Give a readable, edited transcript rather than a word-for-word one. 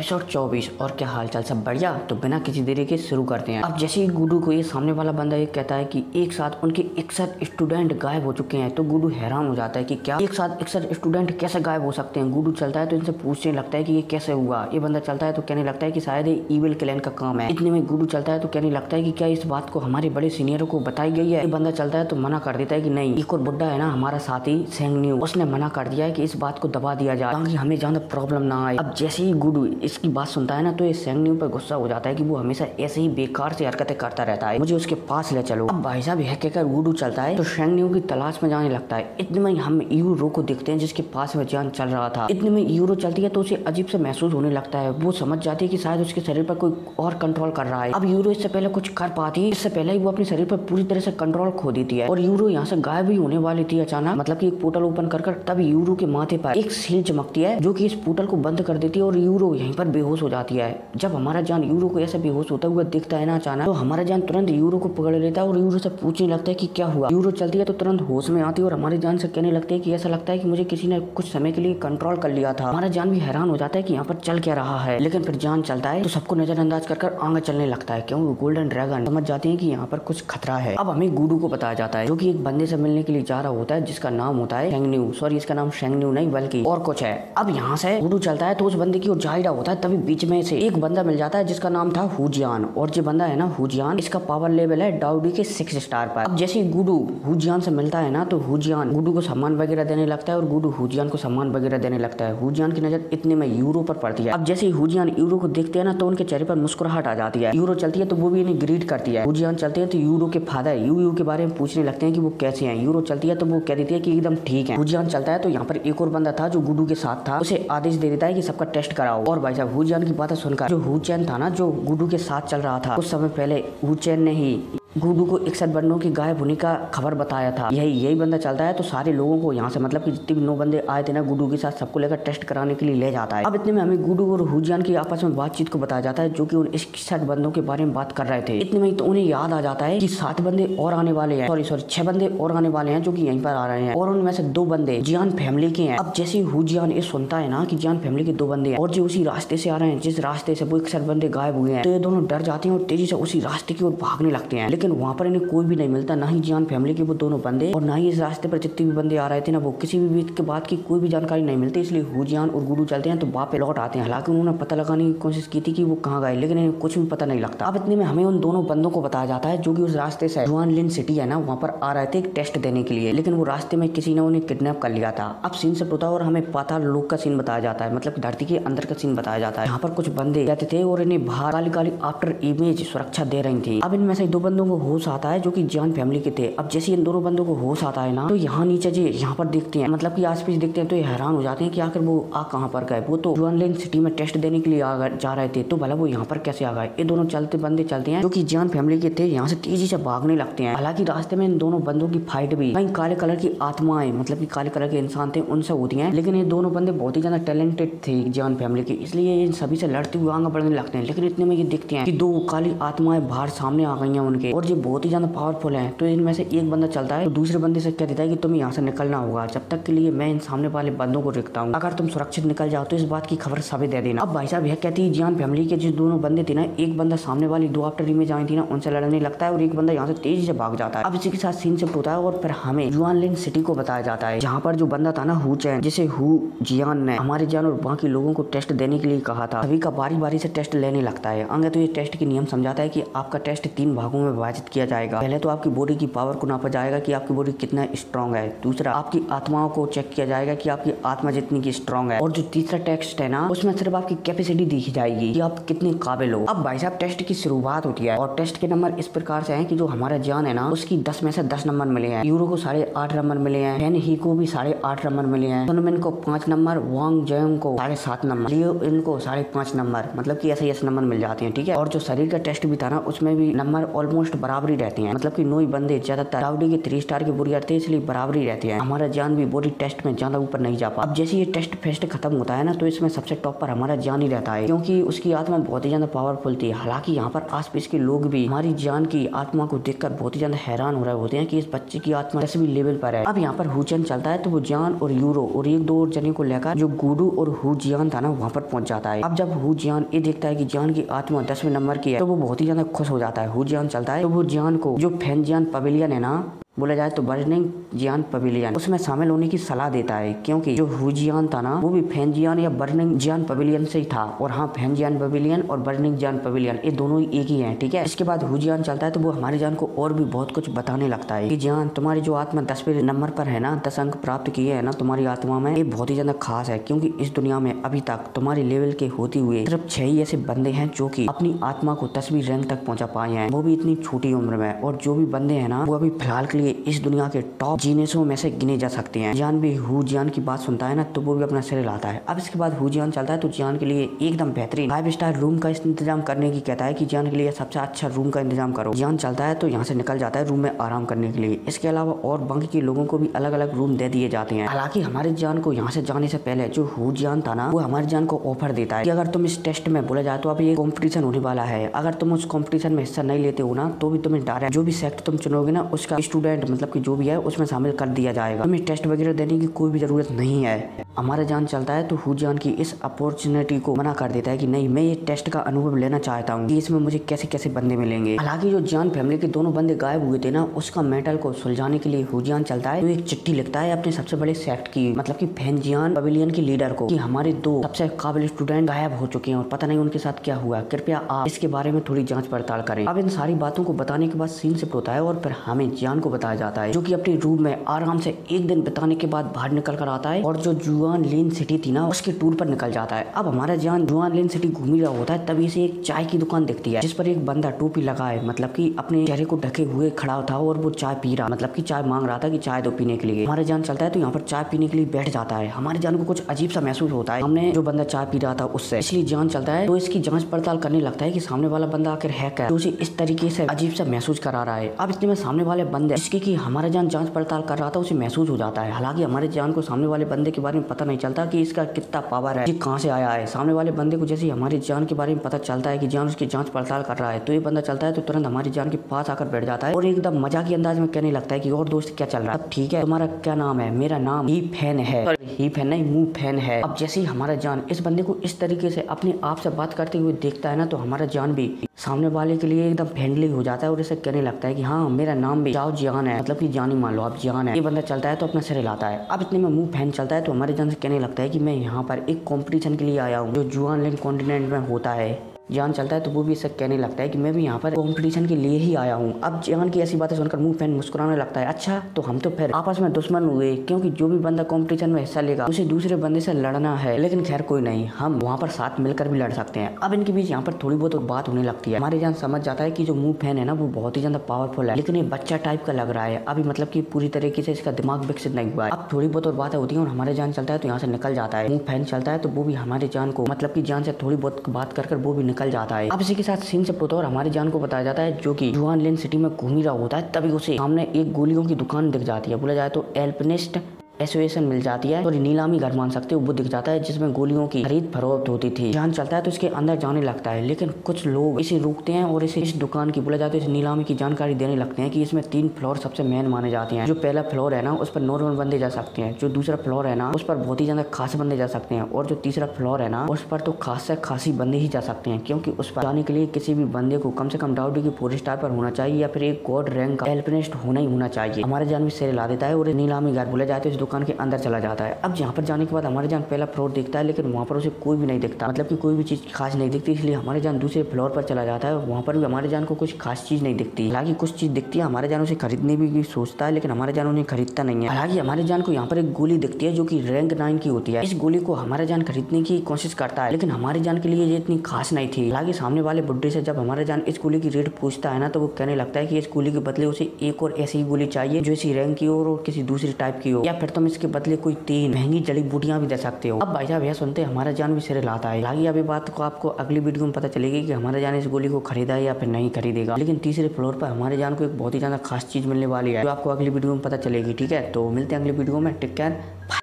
Episode 24। और क्या हालचाल, सब बढ़िया। तो बिना किसी देरी के शुरू करते हैं। अब जैसे ही गुडू को ये सामने वाला बंदा ये कहता है कि एक साथ उनके 61 स्टूडेंट गायब हो चुके हैं, तो गुडू हैरान हो जाता है कि क्या एक साथ 61 स्टूडेंट कैसे गायब हो सकते हैं। गुडू चलता है तो इनसे पूछने लगता है कि ये कैसे हुआ। ये बंदा चलता है तो कहने लगता है कि शायद ये ईविल क्लैन का काम है। इतने में गुडू चलता है तो कहने लगता है कि क्या इस बात को हमारे बड़े सीनियरों को बताई गई है। ये बंदा चलता है तो मना कर देता है कि नहीं, एक और बुड्ढा है ना हमारा साथी सेंगन्यू, उसने मना कर दिया है कि इस बात को दबा दिया जाए ताकि हमें ज्यादा प्रॉब्लम ना आए। अब जैसे ही गुडू इसकी बात सुनता है ना तो ये सेंगन्यू पर गुस्सा हो जाता है कि वो हमेशा ऐसे ही बेकार से हरकतें करता रहता है, मुझे उसके पास ले चलो। अब भाई साहब यह कहकर गुडू चलता है तो सेंगन्यू की तलाश में जाने लगता है। इतने में हम यूरो को देखते हैं जिसके पास में जान चल रहा था। इतने में यूरो चलती है तो उसे अजीब से महसूस होने लगता है। वो समझ जाती है कि शायद उसके शरीर पर कोई और कंट्रोल कर रहा है। अब यूरो इससे पहले कुछ कर पाती, इससे पहले ही वो अपने शरीर पर पूरी तरह से कंट्रोल खो देती है और यूरो यहाँ से गायब भी होने वाली थी अचानक, मतलब कि एक पोर्टल ओपन कर तब यूरो के माथे पर एक सील चमकती है जो कि इस पोर्टल को बंद कर देती है और यूरो यहीं पर बेहोश हो जाती है। जब हमारा जान यूरो को ऐसे बेहोश होता हुआ दिखता है ना अचानक, तो हमारा जान तुरंत यूरो को पकड़ लेता है और यूरो से पूछने लगता है कि क्या हुआ। यूरो चलती है तो तुरंत होश में आती है और हमारे जान से कहने लगते है कि ऐसा लगता है कि मुझे किसी ने कुछ समय के लिए कंट्रोल कर लिया था। हमारा जान भी हैरान हो जाता है कि यहाँ पर चल क्या रहा है, लेकिन फिर जान चलता है तो सबको नजरअंदाज कर आगे चलने लगता है। क्यों, गोल्डन ड्रैगन समझ जाते हैं कि यहाँ पर कुछ खतरा है। अब हमें गुडू को बताया जाता है जो कि एक बंदे से मिलने के लिए जा रहा होता है जिसका नाम होता है सेंगन्यू। सॉरी, इसका नाम सेंगन्यू नहीं बल्कि और कुछ है। अब यहाँ से गुडू चलता है तो उस बंदे की ओर जा ही रहा होता है, तभी बीच में से एक बंदा मिल जाता है जिसका नाम था हुजियान। और जो बंदा है ना हुजियान, इसका पावर लेवल है डाउडी के 6 स्टार पर। अब जैसे गुडू हुजियान से मिलता है ना तो हुजियान गुडू को सम्मान वगैरह देने लगता है और गुडू हुजियान को सम्मान वगैरह देने लगता है। हुजियान की नजर इतने में यूरो पर पड़ती है। अब जैसे ही हुजियान यूरो को देखते हैं ना तो उनके चेहरे पर मुस्कुराहट आ जाती है। यूरो चलती है तो वो भी इन्हें ग्रीट करती है। हुजियान चलते हैं तो यूरो के फादर यूयू के बारे में पूछने लगते हैं कि वो कैसे हैं। यूरो चलती है तो वो कह देती है कि एकदम ठीक है। हुजियान चलता है तो यहाँ पर एक और बंदा था जो गुडू के साथ था, उसे आदेश दे देता है कि सबका टेस्ट कराओ। और भाई साहब हुजियान की बातें सुनकर जो हुचैन था ना जो गुडू के साथ चल रहा था, कुछ समय पहले हुचैन ने ही गुडू को 61 बंदों के गायब होने का खबर बताया था। यही बंदा चलता है तो सारे लोगों को यहाँ से, मतलब कि जितने भी 9 बंदे आए थे ना गुडू के साथ, सबको लेकर टेस्ट कराने के लिए ले जाता है। अब इतने में हमें गुडू और हुजियान की आपस में बातचीत को बताया जाता है जो कि उन 61 बंदों के बारे में बात कर रहे थे। इतने में तो उन्हें याद आ जाता है कि 7 बंदे और आने वाले हैं, सॉरी 6 बंदे और आने वाले हैं जो कि यहीं पर आ रहे हैं और उनमें से 2 बंदे जियान फैमिली के हैं। अब जैसे हुजियान ये सुनता है ना कि जियान फैमिली के 2 बंदे हैं और जो उसी रास्ते से आ रहे हैं जिस रास्ते से वो 61 बंदे गायब हुए हैं, तो ये दोनों डर जाते हैं और तेजी से उसी रास्ते की ओर भागने लगते हैं। लेकिन वहाँ पर इन्हें भी नहीं मिलता, ना ही जियान फैमिली के वो दोनों बंदे और ना ही इस रास्ते पर जितने भी बंदे आ रहे थे ना वो किसी भी के बात की कोई भी जानकारी नहीं मिलती। इसलिए हुजियान और गुडू चलते हैं तो वापस लौट आते हैं। हालांकि उन्होंने पता लगाने की कोशिश की थी कि वो कहाँ गए, लेकिन इन्हें कुछ भी पता नहीं लगता। अब इतने में हमें उन दोनों बंदों को बताया जाता है जो कि उस रास्ते से जुआनलिन सिटी है ना वहाँ पर आ रहे थे एक टेस्ट देने के लिए, लेकिन वो रास्ते में किसी ने उन्हें किडनैप कर लिया था। अब सीन से होता है और हमें पाताल लोक का सीन बताया जाता है, मतलब धरती के अंदर का सीन बताया जाता है। यहाँ पर कुछ बंदे रहते थे और इन्हें बाहर काली आफ्टर इमेज सुरक्षा दे रही थी। अब इनमें से 2 बंदों को होश आता है जो कि जियान फैमिली के थे। अब जैसे इन दोनों बंदों को होश आता है ना तो यहाँ नीचे जी यहाँ पर देखते हैं, मतलब कि आसपास देखते हैं तो ये हैरान हो जाते हैं कि आखिर वो आ कहाँ पर गए। वो तो जुआनलिन सिटी में टेस्ट देने के लिए जा रहे थे, तो भला वो यहाँ पर कैसे आ गए। ये दोनों चलते बंदे चलते हैं जो कि जियान फैमिली के थे, यहाँ से तेजी से भागने लगते हैं। हालांकि रास्ते में इन दोनों बंदों की फाइट भी कई काले कलर की आत्माएं, मतलब कि काले कलर के इंसान थे, उनसे होती है। लेकिन ये दोनों बंदे बहुत ही ज्यादा टैलेंटेड थे जियान फैमिली के, इसलिए इन सभी से लड़ते हुए आगे बढ़ने लगते हैं। लेकिन इतने में ये देखते हैं कि 2 काली आत्माएं बाहर सामने आ गई हैं उनके, और ये बहुत ही ज्यादा पावरफुल है। तो इनमें से एक बंदा चलता है तो दूसरे बंदे से कह देता है कि तुम्हें यहाँ से निकलना होगा, जब तक के लिए मैं इन सामने वाले बंदों को देखता हूँ। अगर तुम सुरक्षित निकल जाओ तो इस बात की खबर सभी दे देना। अब भाई साहब यह कहती है जियान फैमिली के जिस दोनों बंदे थे ना, एक बंदा सामने वाली 2 आफ्टर इमेज आई थी ना उनसे लड़ने लगता है और एक बंदा यहाँ से तेजी से भाग जाता है। अब इसी के साथ सीन शिफ्ट होता है और फिर हमें जुआनलिन सिटी को बताया जाता है जहाँ पर जो बंदा था ना हुचैन, जिसे जियान ने हमारे जियान और बाकी लोगों को टेस्ट देने के लिए कहा था, सभी का बारी बारी से टेस्ट लेने लगता है। आगे तो ये टेस्ट के नियम समझाता है कि आपका टेस्ट 3 भागों में विभाजित किया जाएगा। पहले तो आपकी बॉडी की पावर को नापा जाएगा कि आपकी बॉडी कितना स्ट्रांग है। दूसरा आपकी आत्माओं को चेक किया जाएगा कि आपकी आत्मा जितनी की स्ट्रांग है। और जो तीसरा टेस्ट है ना उसमें सिर्फ आपकी कैपेसिटी देखी जाएगी कि आप कितने काबिल हो। अब भाई साहब टेस्ट की शुरुआत होती है और टेस्ट के नंबर इस प्रकार से हैं कि जो हमारा जान है ना उसकी 10 में से 10 नंबर मिले हैं, यूरो को 8.5 नंबर मिले हैं, फैन ही को भी 8.5 नंबर मिले हैं, सुनमिन को 5 नंबर, वांग जेंग को 7.5 नंबर, लियो इनको 5.5 नंबर, मतलब कि ऐसे नंबर मिल जाते हैं। ठीक है, और जो शरीर का टेस्ट भी था ना उसमें भी नंबर ऑलमोस्ट बराबरी रहती है, मतलब कि 9 बंदे ज्यादातर राउडी के 3 स्टार के बुरी थे, इसलिए बराबरी रहती है। हमारा जान भी बॉडी टेस्ट में ज्यादा ऊपर नहीं जा पा। अब जैसे ये टेस्ट फेस्ट खत्म होता है ना, तो इसमें सबसे टॉप पर हमारा जान ही रहता है, क्योंकि उसकी आत्मा बहुत ही ज्यादा पावरफुल थी। हालांकि यहाँ पर आसपास के लोग भी हमारी जान की आत्मा को देखकर बहुत ही ज्यादा हैरान हो रहे होते हैं कि इस बच्चे की आत्मा 10वीं लेवल पर है। अब यहाँ पर हुचन चलता है, तो वो जान और यूरो और 1-2 और जने को लेकर जो गुडू और हु जियान था ना, वहाँ पर पहुंच जाता है। अब जब हु जियान ये देखता है कि जान की आत्मा 10वें नंबर की है, तो वो बहुत ही ज्यादा खुश हो जाता है। हु जियान चलता है, तो वो जान को जो फैन जियान पवेलियन है ना, बोला जाए तो बर्निंग जियान पवेलियन, उसमें शामिल होने की सलाह देता है, क्योंकि जो हुजियान था ना, वो भी फैन जियान या बर्निंग जियान पवेलियन से ही था। और हाँ, फैन जियान पवेलियन और बर्निंग जियान पवेलियन ये दोनों ही एक ही हैं, ठीक है। इसके बाद हुजियान चलता है, तो वो हमारे जान को और भी बहुत कुछ बताने लगता है कि जान, तुम्हारी जो आत्मा 10वें नंबर पर है ना, 10 अंक प्राप्त किए है ना तुम्हारी आत्मा में, ये बहुत ही ज्यादा खास है, क्योंकि इस दुनिया में अभी तक तुम्हारे लेवल के होते हुए सिर्फ 6 ही ऐसे बंदे हैं जो कि अपनी आत्मा को 10वीं रैंक तक पहुंचा पाए हैं, वो भी इतनी छोटी उम्र में। और जो भी बंदे हैं ना, वो अभी फिलहाल के लिए इस दुनिया के टॉप जीनियसों में से गिने जा सकते हैं। जान भी हु जियान की बात सुनता है ना, तो वो भी अपना सिर हिलाता है। अब इसके बाद हु जियान चलता है, तो जान के लिए एकदम बेहतरीन 5 स्टार रूम का इंतजाम करने की कहता है कि जान के लिए सबसे अच्छा रूम का इंतजाम करो। जान चलता है, तो यहाँ से निकल जाता है रूम में आराम करने के लिए। इसके अलावा और बाकी के लोगों को भी अलग अलग रूम दे दिए जाते हैं। हालांकि हमारे जान को यहाँ से जाने से पहले जो हु जियान था ना, वो हमारे जान को ऑफर देता है कि अगर तुम इस टेस्ट में, बोला जाए तो अभी ये कॉम्पिटिशन होने वाला है, अगर तुम उस कॉम्पिटिशन में हिस्सा नहीं लेते हो ना, तो भी तुम्हें डायरेक्ट जो भी सेक्ट तुम चुनोगे ना, उसका स्टूडेंट मतलब कि जो भी है उसमें शामिल कर दिया जाएगा। तुम्हें टेस्ट वगैरह देने की कोई भी जरूरत नहीं है। हमारा जान चलता है, तो हु जियान की इस अपॉर्चुनिटी को मना कर देता है कि नहीं, मैं ये टेस्ट का अनुभव लेना चाहता हूँ कि इसमें मुझे कैसे कैसे बंदे मिलेंगे। हालांकि जो जान फैमिली के दोनों बंदे गायब हुए थे ना, उसका मेटल को सुलझाने के लिए हु जियान चलता है, तो एक चिट्ठी लिखता है अपने सबसे बड़े सेक्ट की, मतलब की फैन जियान पवेलियन की लीडर को, कि हमारे 2 सबसे काबिल स्टूडेंट गायब हो चुके हैं और पता नहीं उनके साथ क्या हुआ, कृपया आप इसके बारे में थोड़ी जाँच पड़ताल करें। अब इन सारी बातों को बताने के बाद सीन शिफ्ट होता है और फिर हमें जान को बताया जाता है, जो की अपने रूम में आराम से एक दिन बिताने के बाद बाहर निकल कर आता है और जो जुआन लेन सिटी थी ना, उसके टूर पर निकल जाता है। अब हमारा जान जुआन लेन सिटी घूम ही रहा होता है, तभी से एक चाय की दुकान दिखती है, जिस पर एक बंदा टोपी लगाए, मतलब कि अपने चेहरे को ढके हुए खड़ा था और वो चाय पी रहा, मतलब कि चाय मांग रहा था कि चाय दो पीने के लिए। हमारा जान चलता है, तो यहाँ पर चाय पीने के लिए बैठ जाता है। हमारे जान को कुछ अजीब सा महसूस होता है हमने जो बंदा चाय पी रहा था उससे, इसलिए जान चलता है, तो इसकी जांच पड़ताल करने लगता है कि सामने वाला बंदा आखिर है क्या, तो उसे इस तरीके से अजीब सा महसूस करा रहा है। अब इतने में सामने वाले बंदे, जिसकी की हमारा जान जांच पड़ताल कर रहा था, उसे महसूस हो जाता है। हालांकि हमारे जान को सामने वाले बंदे के बारे में पता नहीं चलता कि इसका कितना पावर है, ये कहाँ से आया है। सामने वाले बंदे को जैसे हमारे जान के बारे में पता चलता है कि जान उसकी जांच पड़ताल कर रहा है, तो ये बंदा चलता है, तो तुरंत हमारी जान के पास आकर बैठ जाता है और एकदम मजाकी अंदाज में कहने लगता है कि और दोस्त क्या चल रहा है, ठीक है, तुम्हारा क्या नाम है? मेरा नाम ही फैन है, ही फैन नहीं, मुंह फैन है। अब जैसे ही हमारा जान इस बंदे को इस तरीके से अपने आप से बात करते हुए देखता है ना, तो हमारा जान भी सामने वाले के लिए एकदम फ्रेंडली हो जाता है और इसे कहने लगता है कि हाँ, मेरा नाम भी जाओ जियान है, मतलब कि जान ही मान लो आप जियान है। ये बंदा चलता है, तो अपना सिर हिलाता है। अब इतने में मुंह फैन चलता है, तो हमारे जान से कहने लगता है कि मैं यहाँ पर एक कंपटीशन के लिए आया हूँ जो जुआन लैंड कॉन्टिनेंट में होता है। जान चलता है, तो वो भी इससे कहने लगता है कि मैं भी यहाँ पर कंपटीशन के लिए ही आया हूँ। अब जान की ऐसी बातें सुनकर मुंह फैन मुस्कुराने लगता है, अच्छा तो हम तो फिर आपस में दुश्मन हुए, क्योंकि जो भी बंदा कंपटीशन में हिस्सा लेगा उसे दूसरे बंदे से लड़ना है, लेकिन खैर कोई नहीं, हम वहाँ पर साथ मिलकर भी लड़ सकते हैं। अब इनके बीच यहाँ पर थोड़ी बहुत बात होने लगती है। हमारे जान समझ जाता है कि जो मुंह फैन है ना, वो बहुत ही ज्यादा पावरफुल है, लेकिन ये बच्चा टाइप का लग रहा है अभी, मतलब की पूरी तरीके से इसका दिमाग विकसित नहीं हुआ है। अब थोड़ी बहुत और बातें होती है और हमारे जान चलता है, तो यहाँ से निकल जाता है। मुंह फैन चलता है, तो वो भी हमारे जान को, मतलब की जान से थोड़ी बहुत बात कर वो भी निकल जाता है। अब के साथ सीन से होता है और हमारे जान को बताया जाता है, जो कि जुआन लेन सिटी में घूम ही रहा होता है, तभी उसे सामने एक गोलियों की दुकान दिख जाती है, बोला जाए तो एल्पिनिस्ट एसोसिएशन मिल जाती है, और नीलामी घर मान सकते हो, वो दिख जाता है जिसमें गोलियों की खरीद फरोख्त होती थी। जान चलता है, तो इसके अंदर जाने लगता है, लेकिन कुछ लोग इसे रोकते हैं और इसे इस दुकान की, बोला जाता है, इस नीलामी की जानकारी देने लगते हैं कि इसमें 3 फ्लोर सबसे मेन माने जाते हैं। जो पहला फ्लोर है ना, उस पर नॉर्मल बंदे जा सकते हैं, जो दूसरा फ्लोर है ना, उस पर बहुत ही ज्यादा खास बंदे जा सकते हैं, और जो तीसरा फ्लोर है ना, उस पर तो खास से खासी बंदे ही जा सकते हैं, क्योंकि उस पर जाने के लिए किसी भी बंदे को कम से कम डाउडी की 4 स्टार पर होना चाहिए या फिर एक गॉड रैंक का एल्पिनिस्ट होना ही होना चाहिए। हमारे जान भी सिर ला देता है और नीलामी घर, बोला जाए तो, इस दुकान के अंदर चला जाता है। अब यहाँ पर जाने के बाद हमारे जान पहला फ्लोर देखता है, लेकिन वहाँ पर उसे कोई भी नहीं दिखता, मतलब कि कोई भी चीज खास नहीं दिखती, इसलिए हमारे जान दूसरे फ्लोर पर चला जाता है। वहाँ पर भी हमारे जान को कुछ खास चीज नहीं दिखती, हालांकि कुछ चीज दिखती है, हमारे जान उसे खरीदने भी सोचता है, लेकिन हमारे जान उन्हें खरीदता नहीं है। हालांकि हमारे जान को यहाँ पर एक गोली दिखती है जो की रैंक 9 की होती है। इस गोली को हमारे जान खरीदने की कोशिश करता है, लेकिन हमारे जान के लिए ये इतनी खास नहीं थी। हालांकि सामने वाले बुड्ढे से जब हमारे जान इस गोली की रेट पूछता है ना, तो वो कहने लगता है कि इस गोली के बदले उसे एक और ऐसी ही गोली चाहिए जो इसी रैंक की हो और किसी दूसरी टाइप की हो, या फिर तुम इसके बदले कोई 3 महंगी जड़ी बूटियां भी दे सकते हो। अब भाई साहब यह सुनते हमारा जान भी सिरे लाता है। हालांकि अभी बात को आपको अगली वीडियो में पता चलेगी कि हमारे जान इस गोली को खरीदा है या फिर नहीं खरीदेगा। लेकिन तीसरे फ्लोर पर हमारे जान को एक बहुत ही ज्यादा खास चीज मिलने वाली है जो आपको अगली वीडियो में पता चलेगी। ठीक है, तो मिलते हैं अगली वीडियो में। Take care, bye.